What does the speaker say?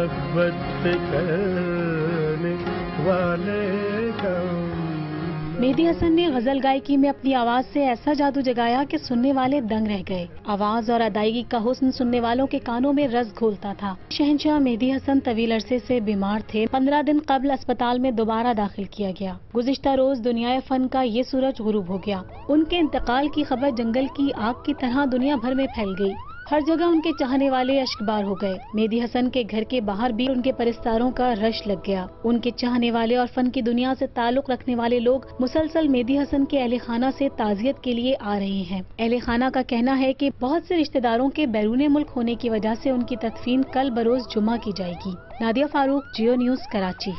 मोहब्बत करने वाले कम। मेहदी हसन ने गजल गायकी में अपनी आवाज से ऐसा जादू जगाया कि सुनने वाले दंग रह गए। आवाज और अदायगी का हुस्न सुनने वालों के कानों में रस घोलता था। शहंशाह मेहदी हसन तवील अरसे से बीमार थे। 15 दिन कबल अस्पताल में दोबारा दाखिल किया गया। गुज़िश्ता रोज दुनिया फन का ये सूरज गुरूब हो गया। उनके इंतकाल की खबर जंगल की आग की तरह दुनिया भर में फैल गई। हर जगह उनके चाहने वाले अश्कबार हो गए। मेहदी हसन के घर के बाहर भी उनके परिस्तारों का रश लग गया। उनके चाहने वाले और फन की दुनिया से ताल्लुक रखने वाले लोग मुसलसल मेहदी हसन के अहले खाना से ताज़ियत के लिए आ रहे हैं। अहले खाना का कहना है कि बहुत से रिश्तेदारों के बैरूने मुल्क होने की वजह से उनकी तदफीन कल बरोज जुमा की जाएगी। नादिया फारूक, जियो न्यूज़, कराची।